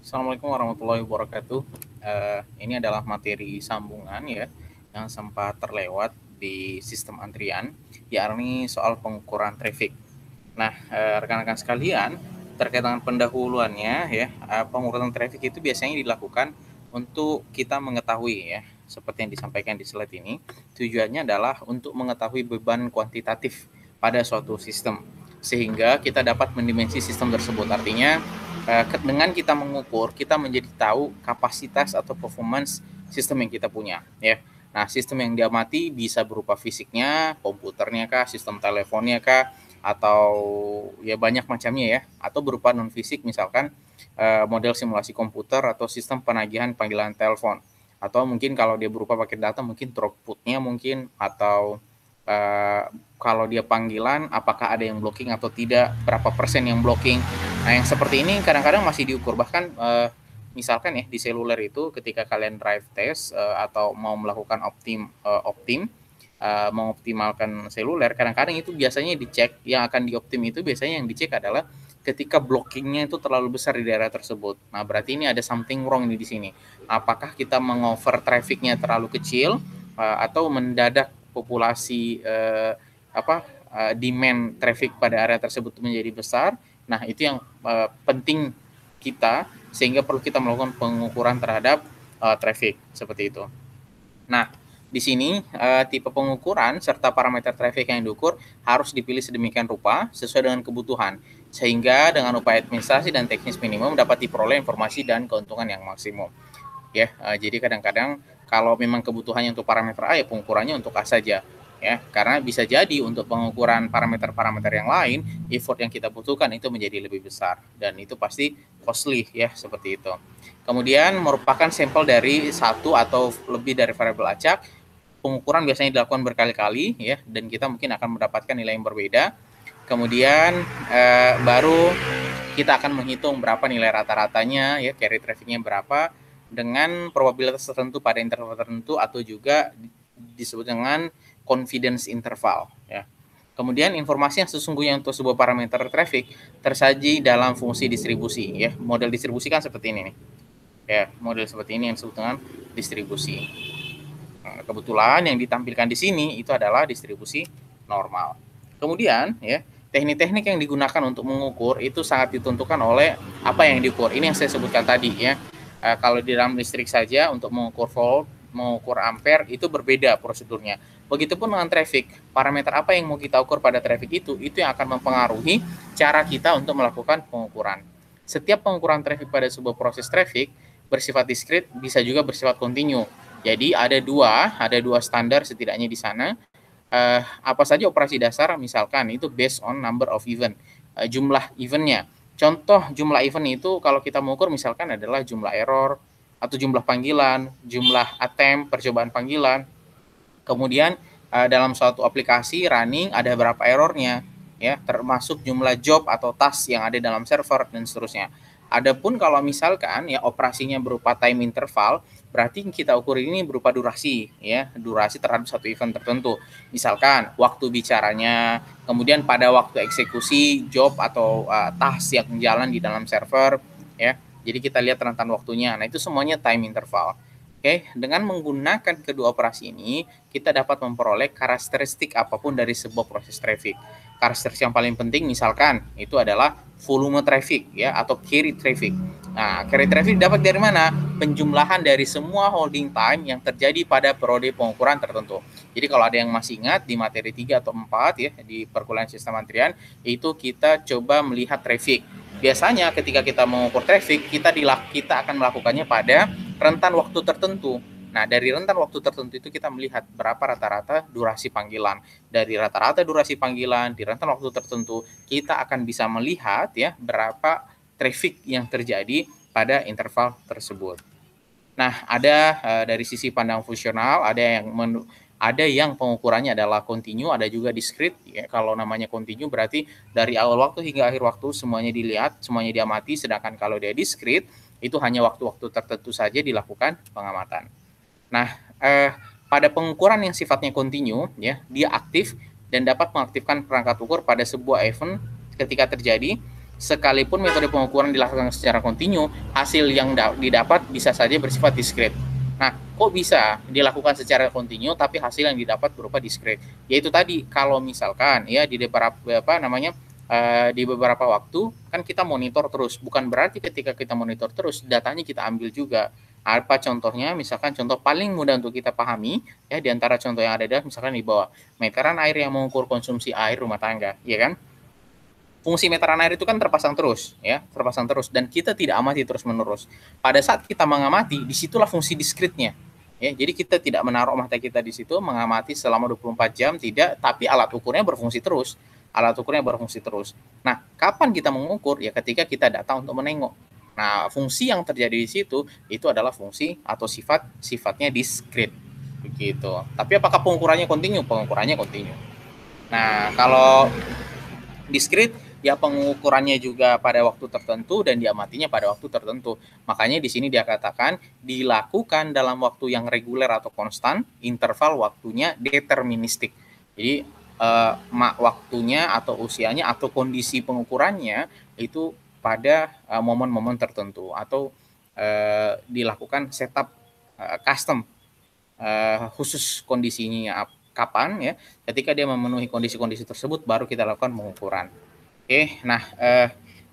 Assalamualaikum warahmatullahi wabarakatuh. Ini adalah materi sambungan ya yang sempat terlewat di sistem antrian, yakni soal pengukuran traffic. Nah, rekan-rekan sekalian, terkait dengan pendahuluannya ya, pengukuran traffic itu biasanya dilakukan untuk kita mengetahui ya, seperti yang disampaikan di slide ini, tujuannya adalah untuk mengetahui beban kuantitatif pada suatu sistem, sehingga kita dapat mendimensi sistem tersebut. Artinya, dengan kita mengukur, kita menjadi tahu kapasitas atau performance sistem yang kita punya ya. Nah, sistem yang diamati bisa berupa fisiknya, komputernya kah, sistem teleponnya kah, atau ya banyak macamnya ya, atau berupa non fisik misalkan model simulasi komputer atau sistem penagihan panggilan telepon, atau mungkin kalau dia berupa paket data mungkin throughputnya mungkin, atau kalau dia panggilan apakah ada yang blocking atau tidak, berapa persen yang blocking. Nah, yang seperti ini kadang-kadang masih diukur, bahkan misalkan ya di seluler itu ketika kalian drive test atau mau melakukan optim mengoptimalkan seluler, kadang-kadang itu biasanya dicek, yang akan dioptim itu biasanya yang dicek adalah ketika blockingnya itu terlalu besar di daerah tersebut. Nah, berarti ini ada something wrong nih di sini. Apakah kita mengover trafficnya terlalu kecil atau mendadak populasi demand traffic pada area tersebut menjadi besar. Nah, itu yang penting kita, sehingga perlu kita melakukan pengukuran terhadap traffic seperti itu. Nah, di sini tipe pengukuran serta parameter traffic yang diukur harus dipilih sedemikian rupa sesuai dengan kebutuhan, sehingga dengan upaya administrasi dan teknis minimum dapat diperoleh informasi dan keuntungan yang maksimum. Ya, jadi kadang-kadang kalau memang kebutuhannya untuk parameter A, ya pengukurannya untuk A saja. Ya, karena bisa jadi untuk pengukuran parameter-parameter yang lain, effort yang kita butuhkan itu menjadi lebih besar, dan itu pasti costly ya, seperti itu. Kemudian merupakan sampel dari satu atau lebih dari variabel acak, pengukuran biasanya dilakukan berkali-kali ya, dan kita mungkin akan mendapatkan nilai yang berbeda. Kemudian baru kita akan menghitung berapa nilai rata-ratanya ya, carry trafficnya berapa, dengan probabilitas tertentu pada interval tertentu, atau juga disebut dengan confidence interval ya. Kemudian informasi yang sesungguhnya untuk sebuah parameter traffic tersaji dalam fungsi distribusi ya. Model distribusi kan seperti ini nih. Ya, model seperti ini yang disebut dengan distribusi. Nah, kebetulan yang ditampilkan di sini itu adalah distribusi normal. Kemudian ya, teknik-teknik yang digunakan untuk mengukur itu sangat ditentukan oleh apa yang diukur. Ini yang saya sebutkan tadi ya. Kalau di dalam listrik saja untuk mengukur volt, mengukur ampere itu berbeda prosedurnya. Begitupun dengan traffic, parameter apa yang mau kita ukur pada traffic itu yang akan mempengaruhi cara kita untuk melakukan pengukuran. Setiap pengukuran traffic pada sebuah proses traffic bersifat diskrit, bisa juga bersifat kontinu. Jadi ada dua standar setidaknya di sana. Apa saja operasi dasar, misalkan itu based on number of event, jumlah eventnya. Contoh jumlah event itu kalau kita mengukur misalkan adalah jumlah error, atau jumlah panggilan, jumlah attempt, percobaan panggilan. Kemudian dalam suatu aplikasi running ada berapa errornya, ya, termasuk jumlah job atau task yang ada dalam server dan seterusnya. Adapun kalau misalkan ya operasinya berupa time interval, berarti kita ukur ini berupa durasi ya, durasi terhadap satu event tertentu. Misalkan waktu bicaranya, kemudian pada waktu eksekusi job atau task yang jalan di dalam server ya. Jadi kita lihat rentan waktunya. Nah, itu semuanya time interval. Oke, dengan menggunakan kedua operasi ini, kita dapat memperoleh karakteristik apapun dari sebuah proses traffic. Karakteristik yang paling penting misalkan itu adalah volume traffic ya, atau carry traffic. Nah, carry traffic dapat dari mana? Penjumlahan dari semua holding time yang terjadi pada periode pengukuran tertentu. Jadi kalau ada yang masih ingat di materi 3 atau 4 ya, di perkuliahan sistem antrian, itu kita coba melihat traffic. Biasanya ketika kita mengukur traffic, kita akan melakukannya pada rentan waktu tertentu. Nah, dari rentan waktu tertentu itu kita melihat berapa rata-rata durasi panggilan. Dari rata-rata durasi panggilan di rentan waktu tertentu, kita akan bisa melihat ya berapa traffic yang terjadi pada interval tersebut. Nah, ada dari sisi pandang fungsional, ada yang pengukurannya adalah kontinu, ada juga diskrit. Ya, kalau namanya kontinu berarti dari awal waktu hingga akhir waktu semuanya dilihat, semuanya diamati. Sedangkan kalau dia diskrit, itu hanya waktu-waktu tertentu saja dilakukan pengamatan. Nah, pada pengukuran yang sifatnya kontinu, ya, dia aktif dan dapat mengaktifkan perangkat ukur pada sebuah event ketika terjadi, sekalipun metode pengukuran dilakukan secara kontinu, hasil yang didapat bisa saja bersifat diskret. Nah, kok bisa dilakukan secara kontinu tapi hasil yang didapat berupa diskret? Yaitu tadi, kalau misalkan ya di beberapa waktu kan kita monitor terus. Bukan berarti ketika kita monitor terus datanya kita ambil juga. Apa contohnya? Misalkan contoh paling mudah untuk kita pahami ya, di antara contoh yang ada adalah misalkan di bawah meteran air yang mengukur konsumsi air rumah tangga, ya kan? Fungsi meteran air itu kan terpasang terus dan kita tidak amati terus-menerus. Pada saat kita mengamati, disitulah fungsi diskretnya. Ya, jadi kita tidak menaruh mata kita di situ mengamati selama 24 jam, tidak, tapi alat ukurnya berfungsi terus. Nah, kapan kita mengukur? Ya ketika kita datang untuk menengok. Nah, fungsi yang terjadi di situ itu adalah fungsi atau sifatnya diskret begitu. Tapi apakah pengukurannya kontinu? Pengukurannya kontinu. Nah, kalau diskret ya pengukurannya juga pada waktu tertentu dan diamatinya pada waktu tertentu. Makanya di sini dia katakan dilakukan dalam waktu yang reguler atau konstan, interval waktunya deterministik. Jadi waktunya atau usianya atau kondisi pengukurannya itu pada momen-momen tertentu atau dilakukan setup custom khusus kondisinya kapan ya, ketika dia memenuhi kondisi-kondisi tersebut baru kita lakukan pengukuran. Oke, nah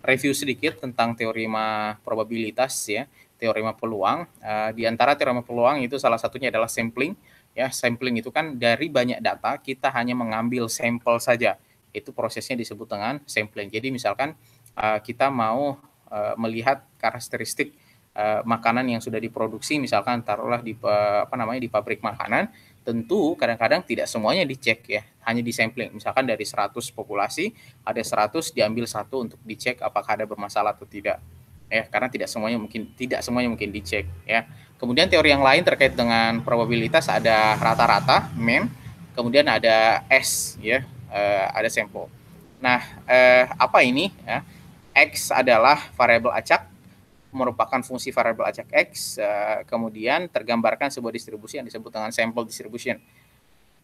review sedikit tentang teorema probabilitas ya, teorema peluang. Di antara teorema peluang itu salah satunya adalah sampling. Ya, sampling itu kan dari banyak data kita hanya mengambil sampel saja. Itu prosesnya disebut dengan sampling. Jadi misalkan kita mau melihat karakteristik makanan yang sudah diproduksi, misalkan taruhlah di pabrik makanan, tentu kadang-kadang tidak semuanya dicek ya, hanya di sampling. Misalkan dari 100 populasi, ada 100 diambil satu untuk dicek apakah ada bermasalah atau tidak. Ya, karena tidak semuanya mungkin dicek ya. Kemudian teori yang lain terkait dengan probabilitas ada rata-rata, mean, kemudian ada S ya, ada sampel. Nah, apa ini ya? X adalah variabel acak, merupakan fungsi variabel acak X, kemudian tergambarkan sebuah distribusi yang disebut dengan sample distribution.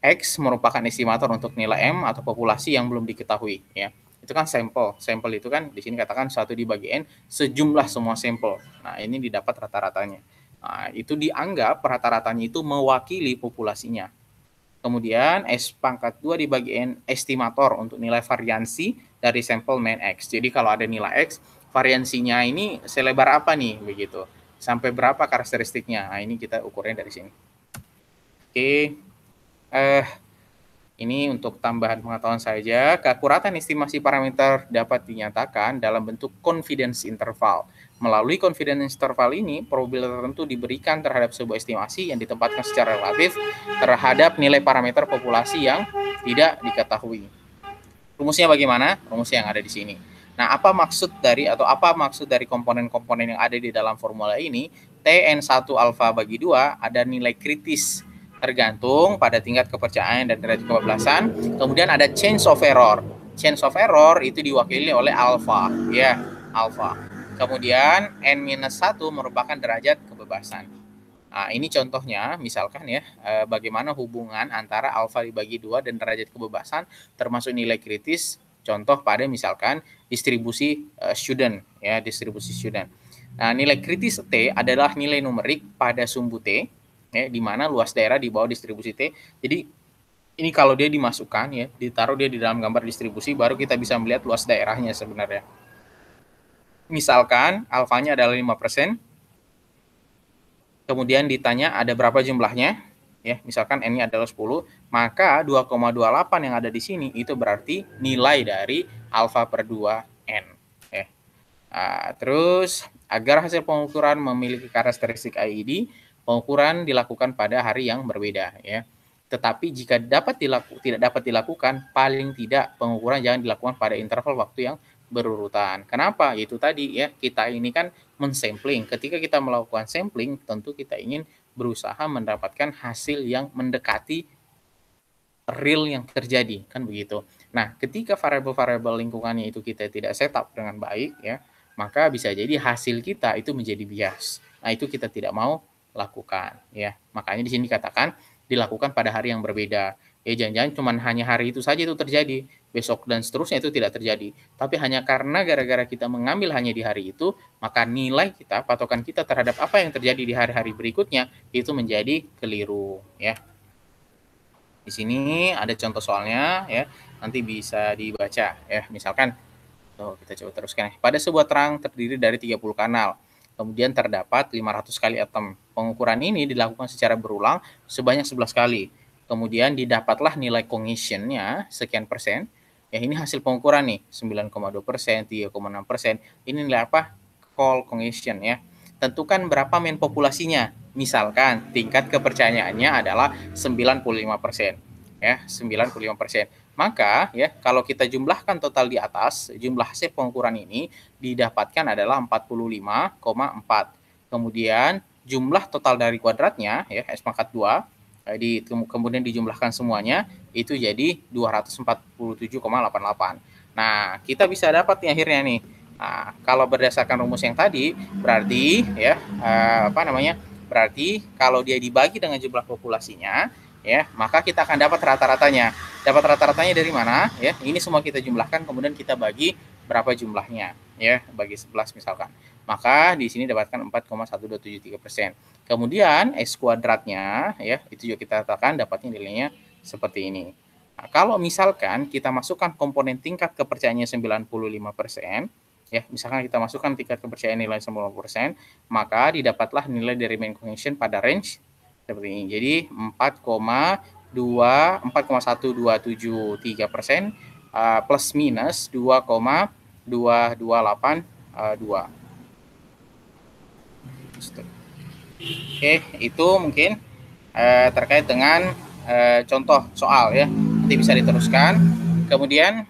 X merupakan estimator untuk nilai M atau populasi yang belum diketahui ya. Itu kan sampel. Sampel itu kan di sini katakan 1 dibagi N sejumlah semua sampel. Nah, ini didapat rata-ratanya. Nah, itu dianggap rata-ratanya itu mewakili populasinya. Kemudian S pangkat 2 dibagi N estimator untuk nilai variansi dari sampel mean X. Jadi kalau ada nilai X, variansinya ini selebar apa nih begitu. Sampai berapa karakteristiknya. Nah, ini kita ukurnya dari sini. Oke. Ini untuk tambahan pengetahuan saja, keakuratan estimasi parameter dapat dinyatakan dalam bentuk confidence interval. Melalui confidence interval ini, probabilitas tertentu diberikan terhadap sebuah estimasi yang ditempatkan secara relatif terhadap nilai parameter populasi yang tidak diketahui. Rumusnya bagaimana? Rumusnya yang ada di sini. Nah, apa maksud dari komponen-komponen yang ada di dalam formula ini? Tn1 alfa bagi 2 ada nilai kritis tergantung pada tingkat kepercayaan dan derajat kebablasan. Kemudian ada change of error. Change of error itu diwakili oleh alfa, ya, alfa. Kemudian n-1 merupakan derajat kebebasan. Nah, ini contohnya, misalkan ya, bagaimana hubungan antara alfa dibagi 2 dan derajat kebebasan, termasuk nilai kritis, contoh pada misalkan distribusi student, ya, distribusi student. Nah, nilai kritis T adalah nilai numerik pada sumbu T, ya, di mana luas daerah di bawah distribusi T. Jadi ini kalau dia dimasukkan ya, ditaruh dia di dalam gambar distribusi, baru kita bisa melihat luas daerahnya sebenarnya. Misalkan alfanya adalah 5%, kemudian ditanya ada berapa jumlahnya, ya, misalkan n-nya adalah 10, maka 2,28 yang ada di sini itu berarti nilai dari alfa per 2n. Ya. Nah, terus agar hasil pengukuran memiliki karakteristik IED, pengukuran dilakukan pada hari yang berbeda ya. Tetapi jika tidak dapat dilakukan, paling tidak pengukuran jangan dilakukan pada interval waktu yang berurutan. Kenapa? Yaitu tadi ya, kita ini kan mensampling. Ketika kita melakukan sampling, tentu kita ingin berusaha mendapatkan hasil yang mendekati real yang terjadi, kan begitu. Nah, ketika variabel-variabel lingkungannya itu kita tidak setup dengan baik ya, maka bisa jadi hasil kita itu menjadi bias. Nah, itu kita tidak mau lakukan ya. Makanya di sini dikatakan dilakukan pada hari yang berbeda. jangan-jangan cuman hanya hari itu saja itu terjadi, besok dan seterusnya itu tidak terjadi. Tapi hanya karena gara-gara kita mengambil hanya di hari itu, maka nilai kita, patokan kita terhadap apa yang terjadi di hari-hari berikutnya itu menjadi keliru, ya. Di sini ada contoh soalnya, ya. Nanti bisa dibaca, ya. Misalkan, tuh kita coba teruskan. Pada sebuah terang terdiri dari 30 kanal. Kemudian terdapat 500 kali atom. Pengukuran ini dilakukan secara berulang sebanyak 11 kali. Kemudian didapatlah nilai cohesion-nya sekian persen. Ya, ini hasil pengukuran nih, 9,2%, 3,6%. Ini nilai apa? Cohesion ya. Tentukan berapa main populasinya. Misalkan tingkat kepercayaannya adalah 95%. Ya, 95%. Maka ya kalau kita jumlahkan total di atas, jumlah hasil pengukuran ini didapatkan adalah 45,4. Kemudian jumlah total dari kuadratnya ya S pangkat 2 kemudian dijumlahkan semuanya itu jadi 247,88. Nah, kita bisa dapat nih akhirnya nih. Nah, kalau berdasarkan rumus yang tadi berarti ya berarti kalau dia dibagi dengan jumlah populasinya ya, maka kita akan dapat rata-ratanya. Dapat rata-ratanya dari mana? Ya, ini semua kita jumlahkan kemudian kita bagi berapa jumlahnya ya, bagi 11 misalkan. Maka di sini dapatkan 4,1273%. Kemudian X kuadratnya ya, itu juga kita katakan dapatnya nilainya seperti ini. Nah, kalau misalkan kita masukkan komponen tingkat kepercayaannya 95%, ya, misalkan kita masukkan tingkat kepercayaan nilai 90%, maka didapatlah nilai dari main cohesion pada range seperti ini. Jadi 4,1273% plus minus 2,2282. Oke, itu mungkin terkait dengan contoh soal ya. Nanti bisa diteruskan. Kemudian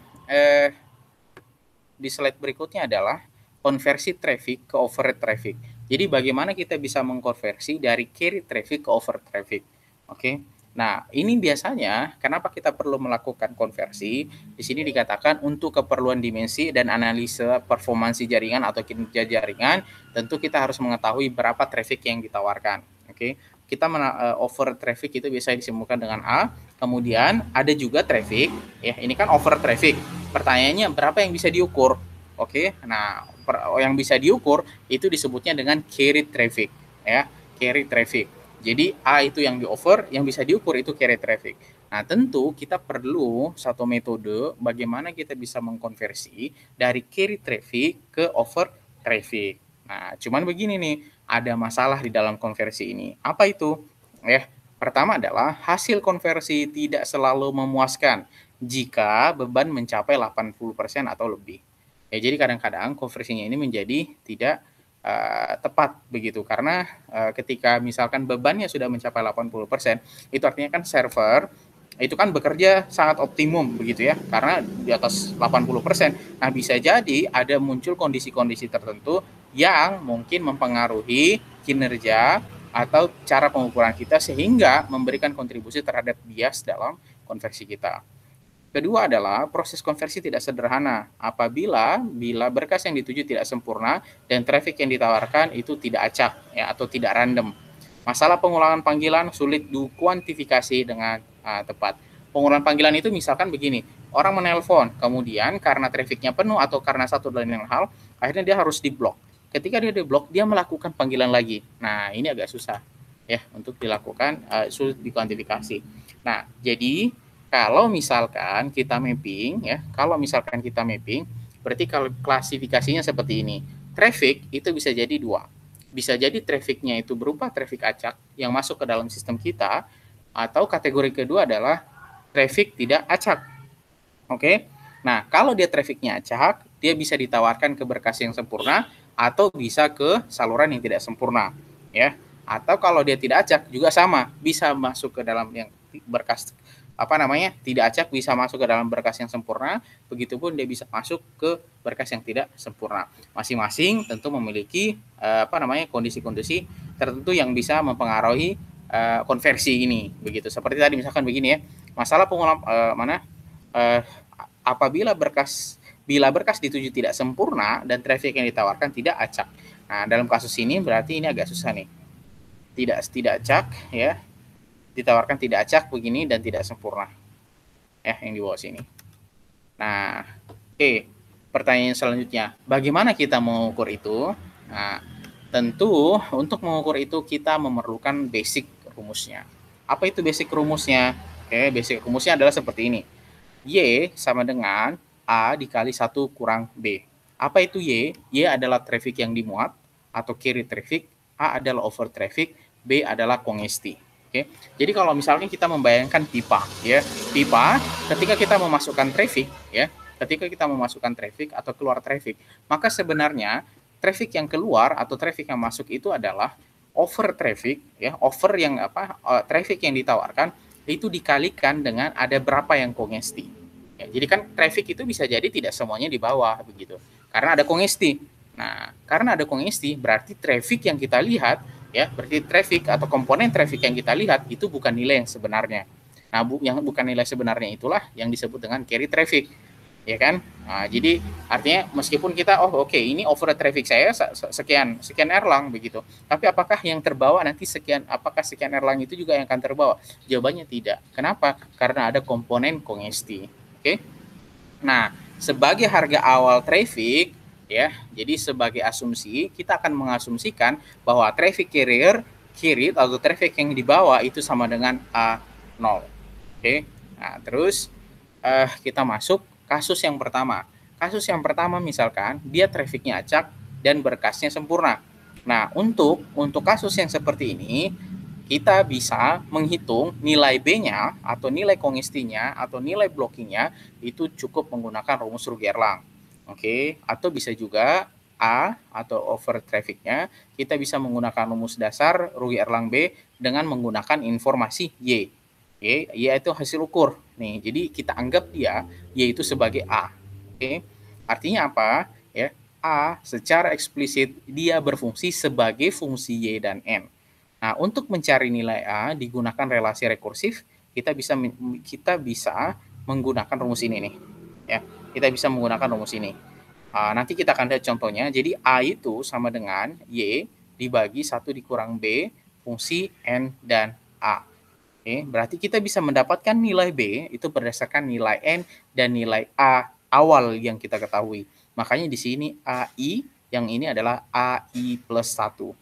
di slide berikutnya adalah konversi traffic ke overhead traffic. Jadi bagaimana kita bisa mengkonversi dari carry traffic ke overhead traffic. Oke. Nah, ini biasanya kenapa kita perlu melakukan konversi? Di sini dikatakan untuk keperluan dimensi dan analisa performansi jaringan atau kinerja jaringan, tentu kita harus mengetahui berapa traffic yang ditawarkan. Oke. Kita over traffic itu biasa disebutkan dengan A. Kemudian ada juga traffic, ya ini kan over traffic. Pertanyaannya berapa yang bisa diukur? Oke. Nah, yang bisa diukur itu disebutnya dengan carry traffic, ya, carry traffic. Jadi A itu yang di-over, yang bisa diukur itu carry traffic. Nah, tentu kita perlu satu metode bagaimana kita bisa mengkonversi dari carry traffic ke over traffic. Nah, cuman begini nih, ada masalah di dalam konversi ini. Apa itu? Ya, pertama adalah hasil konversi tidak selalu memuaskan jika beban mencapai 80% atau lebih. Ya, jadi kadang-kadang konversinya ini menjadi tidak tepat begitu karena ketika misalkan bebannya sudah mencapai 80%, itu artinya kan server itu kan bekerja sangat optimum begitu ya, karena di atas 80%. Nah, bisa jadi ada muncul kondisi-kondisi tertentu yang mungkin mempengaruhi kinerja atau cara pengukuran kita sehingga memberikan kontribusi terhadap bias dalam konversi kita. Kedua adalah proses konversi tidak sederhana apabila berkas yang dituju tidak sempurna dan traffic yang ditawarkan itu tidak acak ya, atau tidak random. Masalah pengulangan panggilan sulit dikuantifikasi dengan tepat. Pengulangan panggilan itu misalkan begini, orang menelpon, kemudian karena trafficnya penuh atau karena satu dan lain hal, akhirnya dia harus diblok. Ketika dia diblok, dia melakukan panggilan lagi. Nah, ini agak susah ya untuk dilakukan, sulit dikuantifikasi. Nah, jadi kalau misalkan kita mapping ya, berarti kalau klasifikasinya seperti ini. Traffic itu bisa jadi dua. Bisa jadi trafficnya itu berupa traffic acak yang masuk ke dalam sistem kita, atau kategori kedua adalah traffic tidak acak. Oke. Nah, kalau dia trafficnya acak, dia bisa ditawarkan ke berkas yang sempurna atau bisa ke saluran yang tidak sempurna, ya. Atau kalau dia tidak acak juga sama, bisa masuk ke dalam yang berkas tidak acak, bisa masuk ke dalam berkas yang sempurna, begitupun dia bisa masuk ke berkas yang tidak sempurna. Masing-masing tentu memiliki kondisi-kondisi tertentu yang bisa mempengaruhi konversi ini, begitu. Seperti tadi misalkan begini ya, masalah pengulang apabila berkas dituju tidak sempurna dan traffic yang ditawarkan tidak acak. Nah, dalam kasus ini berarti ini agak susah nih. Tidak acak ya, ditawarkan tidak acak begini dan tidak sempurna. ya, yang di bawah sini. Nah, oke, pertanyaan selanjutnya, bagaimana kita mengukur itu? Nah, tentu untuk mengukur itu kita memerlukan basic rumusnya. Apa itu basic rumusnya? Oke, basic rumusnya adalah seperti ini. Y sama dengan A dikali 1 kurang B. Apa itu Y? Y adalah traffic yang dimuat atau carry traffic, A adalah over traffic, B adalah congesti. Oke. Jadi kalau misalnya kita membayangkan pipa, ya, pipa ketika kita memasukkan traffic, ya, ketika kita memasukkan traffic atau keluar traffic, maka sebenarnya traffic yang keluar atau traffic yang masuk itu adalah over traffic, ya, over yang traffic yang ditawarkan itu dikalikan dengan ada berapa yang kongesti. Ya, jadi kan traffic itu bisa jadi tidak semuanya di bawah begitu, karena ada kongesti. Nah, karena ada kongesti berarti traffic yang kita lihat, ya, berarti traffic atau komponen traffic yang kita lihat itu bukan nilai yang sebenarnya. Nah, yang bukan nilai sebenarnya itulah yang disebut dengan carry traffic, ya kan? Nah, jadi artinya meskipun kita ini over traffic saya sekian Erlang begitu. Tapi apakah yang terbawa nanti apakah sekian Erlang itu juga yang akan terbawa? Jawabannya tidak. Kenapa? Karena ada komponen kongesti. Oke. Nah, sebagai harga awal traffic, ya, jadi sebagai asumsi kita akan mengasumsikan bahwa traffic carrier atau traffic yang dibawa itu sama dengan A0. Oke. Nah, terus kita masuk kasus yang pertama. Kasus yang pertama misalkan dia trafficnya acak dan berkasnya sempurna. Nah, untuk kasus yang seperti ini, kita bisa menghitung nilai B-nya atau nilai kongestinya atau nilai blockingnya itu cukup menggunakan rumus Rugi Erlang. Oke, atau bisa juga A atau over trafficnya kita bisa menggunakan rumus dasar Rugi Erlang B dengan menggunakan informasi Y. Y itu hasil ukur. Nih, jadi kita anggap dia Y itu sebagai A. Oke. Artinya apa? Ya, A secara eksplisit dia berfungsi sebagai fungsi Y dan N. Nah, untuk mencari nilai A digunakan relasi rekursif, kita bisa menggunakan rumus ini nih. Ya, kita bisa menggunakan rumus ini. Nanti kita akan lihat contohnya. Jadi A itu sama dengan Y dibagi 1 dikurang B fungsi N dan A. Oke, berarti kita bisa mendapatkan nilai B itu berdasarkan nilai N dan nilai A awal yang kita ketahui. Makanya di sini AI yang ini adalah AI plus 1.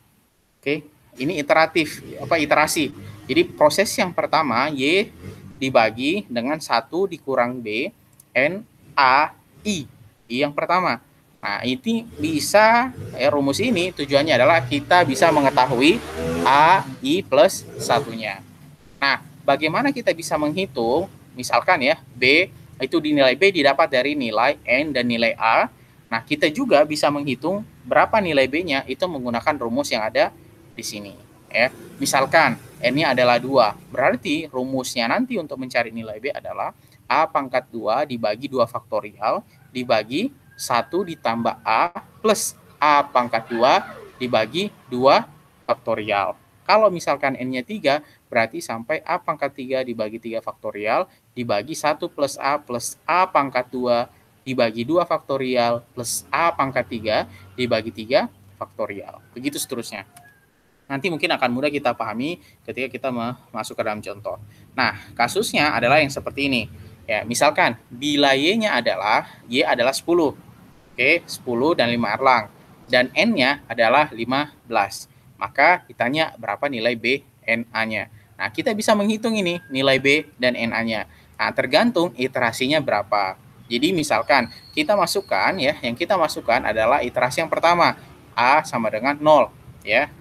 Oke, ini iterasi. Jadi proses yang pertama Y dibagi dengan 1 dikurang B N A I. I yang pertama. Nah, ini bisa rumus ini tujuannya adalah kita bisa mengetahui AI plus 1-nya. Nah, bagaimana kita bisa menghitung, misalkan ya, B itu nilai B didapat dari nilai N dan nilai A. Nah, kita juga bisa menghitung berapa nilai B-nya itu menggunakan rumus yang ada di sini. Ya. Misalkan N-nya adalah 2, berarti rumusnya nanti untuk mencari nilai B adalah A pangkat 2 dibagi 2 faktorial dibagi 1 ditambah A plus A pangkat 2 dibagi 2 faktorial. Kalau misalkan N-nya 3, berarti sampai A pangkat 3 dibagi 3 faktorial dibagi 1 plus A pangkat 2 dibagi 2 faktorial plus A pangkat 3 dibagi 3 faktorial. Begitu seterusnya. Nanti mungkin akan mudah kita pahami ketika kita masuk ke dalam contoh. Nah, kasusnya adalah yang seperti ini. Ya, misalkan bila Y-nya adalah 10. Oke, 10 dan 5 Erlang. Dan N-nya adalah 15. Maka ditanya berapa nilai B NA-nya. Nah, kita bisa menghitung ini nilai B dan NA-nya. Nah, tergantung iterasinya berapa. Jadi misalkan kita masukkan ya, yang kita masukkan adalah iterasi yang pertama. A sama dengan 0 ya.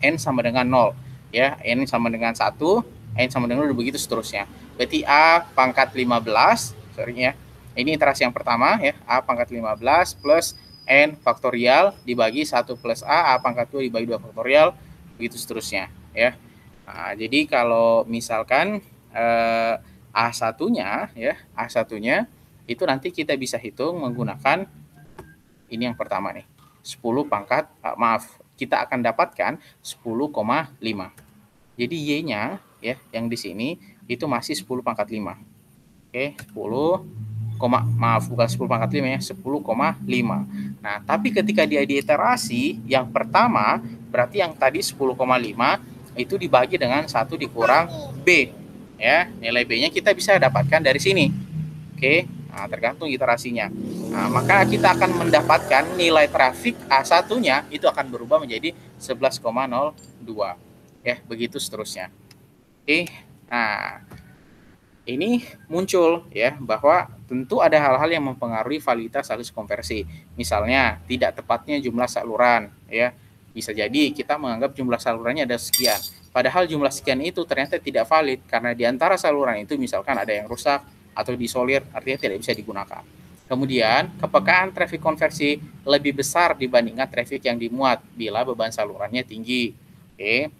N sama dengan 0 ya. N sama dengan 1, N sama dengan 0 begitu seterusnya. Berarti A pangkat 15, ya. Ini iterasi yang pertama ya, A pangkat 15 plus N faktorial dibagi 1 plus A pangkat 2 dibagi 2 faktorial, begitu seterusnya ya. Nah, jadi kalau misalkan A1-nya ya, A1-nya itu nanti kita bisa hitung menggunakan ini yang pertama nih. 10 pangkat kita akan dapatkan 10,5. Jadi Y-nya ya yang di sini itu masih 10 pangkat 5. Oke, 10 pangkat 5 ya, 10,5. Nah, tapi ketika dia diiterasi yang pertama, berarti yang tadi 10,5 itu dibagi dengan 1 dikurang B. ya. Nilai B-nya kita bisa dapatkan dari sini. Oke, nah, tergantung iterasinya. Nah, maka kita akan mendapatkan nilai trafik A1-nya itu akan berubah menjadi 11,02. Ya, begitu seterusnya. Oke. Nah, ini muncul ya bahwa tentu ada hal-hal yang mempengaruhi validitas halus konversi. Misalnya tidak tepatnya jumlah saluran ya. Bisa jadi kita menganggap jumlah salurannya ada sekian. Padahal jumlah sekian itu ternyata tidak valid karena di antara saluran itu misalkan ada yang rusak atau disolir, artinya tidak bisa digunakan. Kemudian, kepekaan traffic konversi lebih besar dibandingkan traffic yang dimuat bila beban salurannya tinggi. Oke.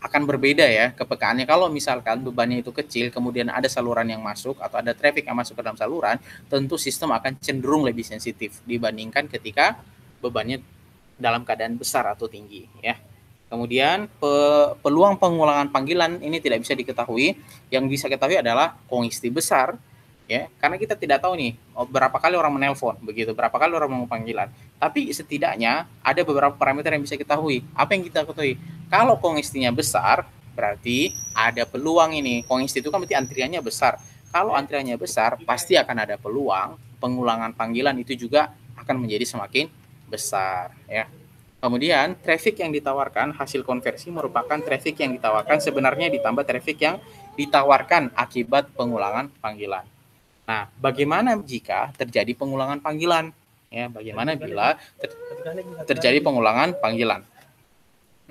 Akan berbeda ya kepekaannya. Kalau misalkan bebannya itu kecil, kemudian ada saluran yang masuk atau ada traffic yang masuk ke dalam saluran, tentu sistem akan cenderung lebih sensitif dibandingkan ketika bebannya dalam keadaan besar atau tinggi ya. Kemudian peluang pengulangan panggilan ini tidak bisa diketahui. Yang bisa ketahui adalah kongesti besar ya, karena kita tidak tahu nih berapa kali orang menelpon begitu, berapa kali orang mau panggilan. Tapi setidaknya ada beberapa parameter yang bisa kita ketahui. Apa yang kita ketahui? Kalau kongestinya besar, berarti ada peluang ini. Kongesti itu kan berarti antriannya besar. Kalau antriannya besar, pasti akan ada peluang pengulangan panggilan itu juga akan menjadi semakin besar ya. Kemudian, traffic yang ditawarkan hasil konversi merupakan traffic yang ditawarkan sebenarnya ditambah traffic yang ditawarkan akibat pengulangan panggilan. Nah, bagaimana jika terjadi pengulangan panggilan? Ya, bagaimana bila terjadi pengulangan panggilan?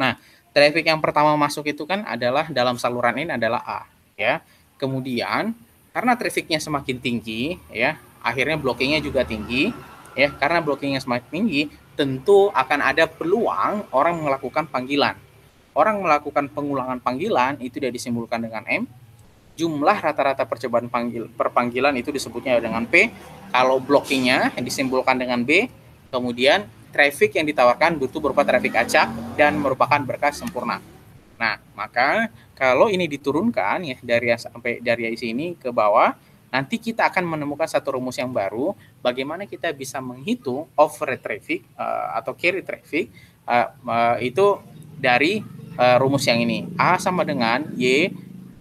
Nah, traffic yang pertama masuk itu kan adalah dalam saluran ini adalah A, ya. Kemudian karena trafficnya semakin tinggi, ya, akhirnya blockingnya juga tinggi, ya. Karena blockingnya semakin tinggi, tentu akan ada peluang orang melakukan panggilan. Orang melakukan pengulangan panggilan itu dia disimpulkan dengan M, jumlah rata-rata percobaan perpanggilan itu disebutnya dengan P. Kalau blockingnya yang disimpulkan dengan B, kemudian traffic yang ditawarkan butuh berupa traffic acak dan merupakan berkas sempurna. Nah, maka kalau ini diturunkan ya dari sini ke bawah, nanti kita akan menemukan satu rumus yang baru, bagaimana kita bisa menghitung override traffic atau carry traffic itu dari rumus yang ini. A sama dengan Y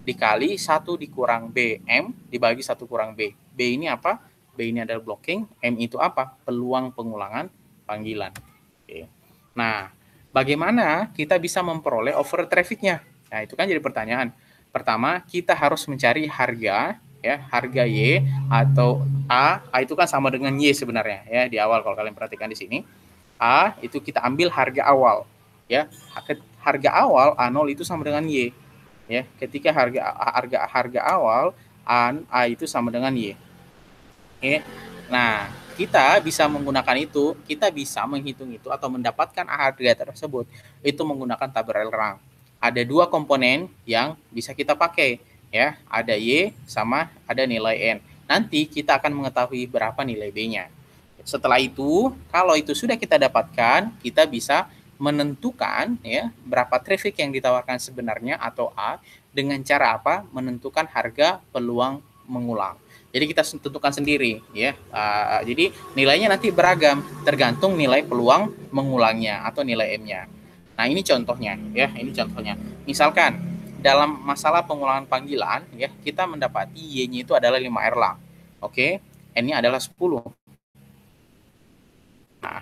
dikali 1 dikurang B, M dibagi 1 kurang B. B ini apa? B ini adalah blocking, M itu apa? Peluang pengulangan panggilan. Oke. Nah, bagaimana kita bisa memperoleh over traffic-nya? Nah, itu kan jadi pertanyaan. Pertama, kita harus mencari harga, ya, harga Y atau A itu kan sama dengan Y sebenarnya, ya, di awal kalau kalian perhatikan di sini. A itu kita ambil harga awal, ya. Harga awal A0 itu sama dengan Y. Ya, ketika harga awal A itu sama dengan Y. Oke. Nah, kita bisa menggunakan itu, kita bisa menghitung itu atau mendapatkan harga tersebut itu menggunakan tabel L-rang. Ada dua komponen yang bisa kita pakai, ya. Ada Y sama ada nilai N. Nanti kita akan mengetahui berapa nilai B-nya. Setelah itu, kalau itu sudah kita dapatkan, kita bisa menentukan ya berapa traffic yang ditawarkan sebenarnya atau A dengan cara apa? Menentukan harga peluang mengulang. Jadi kita tentukan sendiri ya. Jadi nilainya nanti beragam tergantung nilai peluang mengulangnya atau nilai M-nya. Nah, ini contohnya ya, ini contohnya. Misalkan dalam masalah pengulangan panggilan ya, kita mendapati Y-nya itu adalah 5 erlang. Oke, N-nya adalah 10. Nah,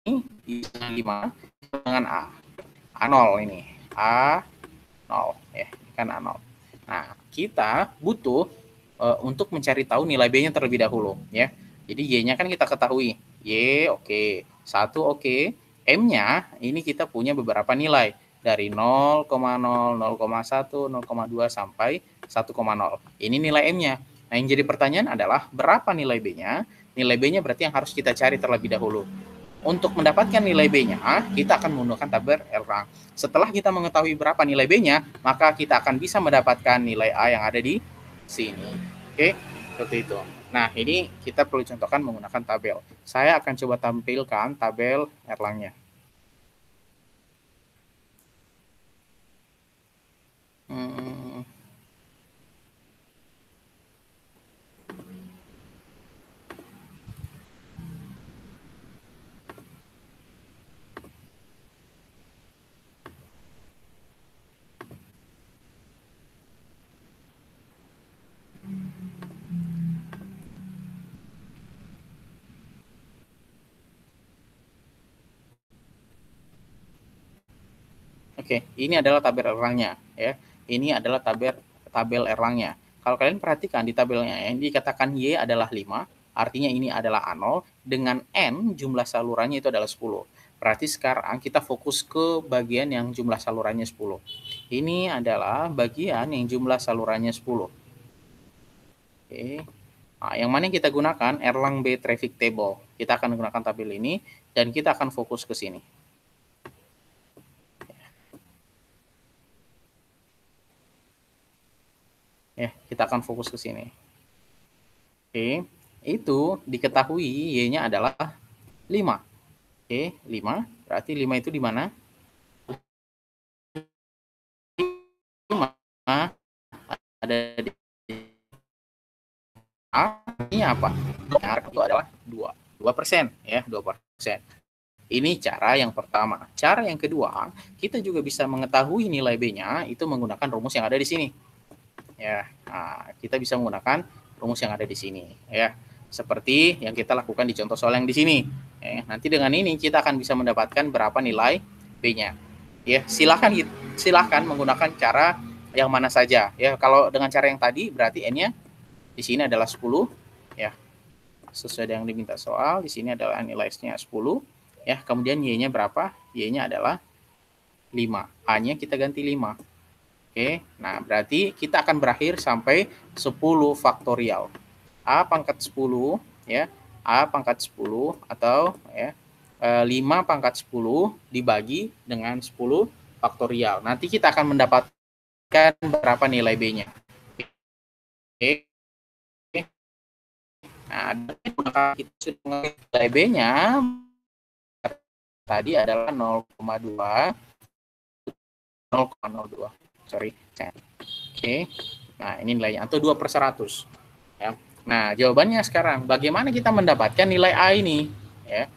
ini 5 dengan A0 ini. A0 ya, kan A0. Nah, kita butuh untuk mencari tahu nilai B-nya terlebih dahulu ya. Jadi Y-nya kan kita ketahui. Y oke, 1 oke. M-nya ini kita punya beberapa nilai dari 0,0, 0,1, 0,2 sampai 1,0. Ini nilai M-nya. Nah, yang jadi pertanyaan adalah berapa nilai B-nya? Nilai B-nya berarti yang harus kita cari terlebih dahulu. Untuk mendapatkan nilai B-nya, kita akan menggunakan tabel L-rang. Setelah kita mengetahui berapa nilai B-nya, maka kita akan bisa mendapatkan nilai A yang ada di sini. Oke, seperti itu. Nah, ini kita perlu contohkan menggunakan tabel. Saya akan coba tampilkan tabel Erlangnya. Oke, ini adalah tabel Erlangnya ya. Ini adalah tabel Erlangnya. Kalau kalian perhatikan di tabelnya yang dikatakan Y adalah 5, artinya ini adalah A0 dengan N jumlah salurannya itu adalah 10. Berarti sekarang kita fokus ke bagian yang jumlah salurannya 10. Ini adalah bagian yang jumlah salurannya 10. Oke. Nah, yang mana yang kita gunakan Erlang B Traffic Table. Kita akan menggunakan tabel ini dan kita akan fokus ke sini. Ya, kita akan fokus ke sini. Oke, itu diketahui Y-nya adalah 5. Oke, 5. Berarti 5 itu di mana? 5 ada di A, ini apa? Itu adalah 2% ya, 2%. Ini cara yang pertama. Cara yang kedua, kita juga bisa mengetahui nilai B-nya itu menggunakan rumus yang ada di sini. Ya, nah, kita bisa menggunakan rumus yang ada di sini ya. Seperti yang kita lakukan di contoh soal yang di sini. Ya, nanti dengan ini kita akan bisa mendapatkan berapa nilai B-nya. Ya, silahkan menggunakan cara yang mana saja ya. Kalau dengan cara yang tadi berarti N-nya di sini adalah 10 ya. Sesuai dengan yang diminta soal, di sini adalah nilai S-nya 10 ya. Kemudian Y-nya berapa? Y-nya adalah 5. A-nya kita ganti 5. Oke, nah berarti kita akan berakhir sampai 10 faktorial. A pangkat 10 ya, A pangkat 10 atau ya 5 pangkat 10 dibagi dengan 10 faktorial. Nanti kita akan mendapatkan berapa nilai B-nya. Oke. Nah, kita sudah nilai B-nya tadi adalah 0,2 0,02. Sorry. Oke. Nah, ini nilainya atau 2/100 ya. Nah, jawabannya sekarang bagaimana kita mendapatkan nilai A ini ya.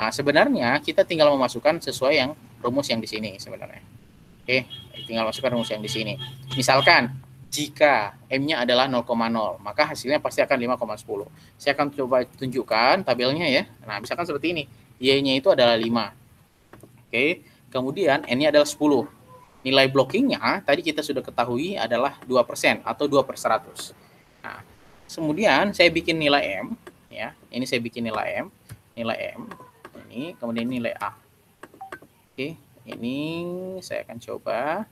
Nah, sebenarnya kita tinggal memasukkan sesuai yang rumus yang di sini sebenarnya. Oke, tinggal masukkan rumus yang di sini. Misalkan jika M-nya adalah 0,0, maka hasilnya pasti akan 5,10. Saya akan coba tunjukkan tabelnya ya. Nah, misalkan seperti ini. Y-nya itu adalah 5. Oke, kemudian N-nya adalah 10. Nilai blockingnya tadi kita sudah ketahui adalah 2% atau 2/100. Nah, kemudian saya bikin nilai M ya. Ini saya bikin nilai M, ini kemudian nilai A. Oke, ini saya akan coba.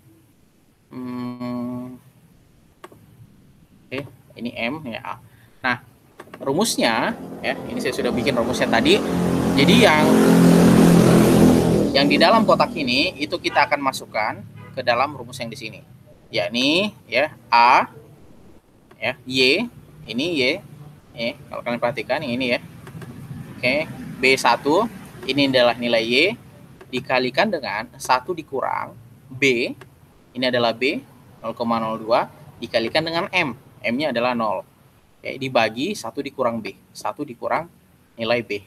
Oke, ini M ya A. Nah, rumusnya ya, ini saya sudah bikin rumusnya tadi. Jadi yang di dalam kotak ini itu kita akan masukkan ke dalam rumus yang di sini. Yakni ya A ya Y, ini Y. Kalau kalian perhatikan yang ini ya. Oke, B1 ini adalah nilai Y dikalikan dengan 1 dikurang B, ini adalah B 0,02 dikalikan dengan M. M-nya adalah 0. Oke, dibagi 1 dikurang B. 1 dikurang nilai B.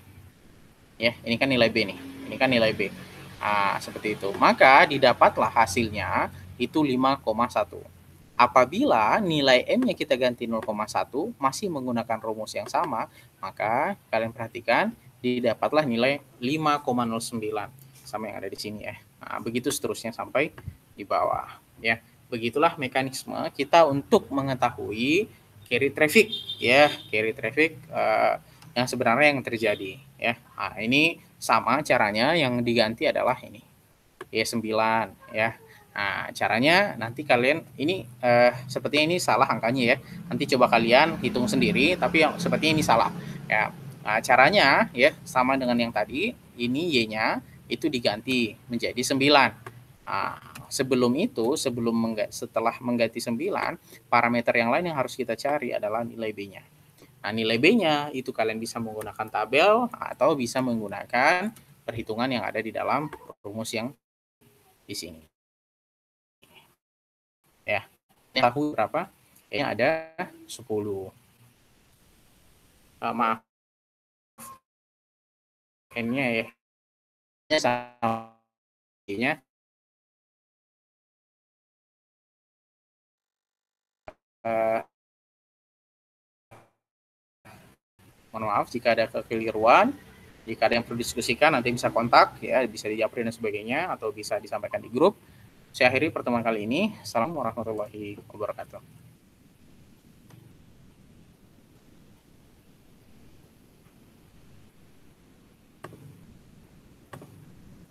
Ya, ini kan nilai B nih. Ini kan nilai B. Nah, seperti itu. Maka didapatlah hasilnya itu 5,1. Apabila nilai M-nya kita ganti 0,1 masih menggunakan rumus yang sama, maka kalian perhatikan didapatlah nilai 5,09 sama yang ada di sini ya. Nah, begitu seterusnya sampai di bawah ya. Begitulah mekanisme kita untuk mengetahui carry traffic ya, carry traffic yang sebenarnya yang terjadi ya. Nah, ini sama caranya, yang diganti adalah ini Y9 ya. Nah, caranya nanti kalian ini sepertinya ini salah angkanya ya. Nanti coba kalian hitung sendiri, tapi yang sepertinya ini salah ya. Nah, caranya ya sama dengan yang tadi, ini Y-nya itu diganti menjadi 9. Nah, sebelum itu, setelah mengganti 9, parameter yang lain yang harus kita cari adalah nilai B-nya. Nah, nilai B-nya itu kalian bisa menggunakan tabel atau bisa menggunakan perhitungan yang ada di dalam rumus yang di sini. Ya, yang tahu berapa? Yang ada 10. Maaf. N-nya ya. Sama B-nya. Mohon maaf jika ada kekeliruan, jika ada yang perlu diskusikan nanti bisa kontak ya, bisa dijawab dan sebagainya, atau bisa disampaikan di grup. Saya akhiri pertemuan kali ini. Assalamualaikum warahmatullahi wabarakatuh.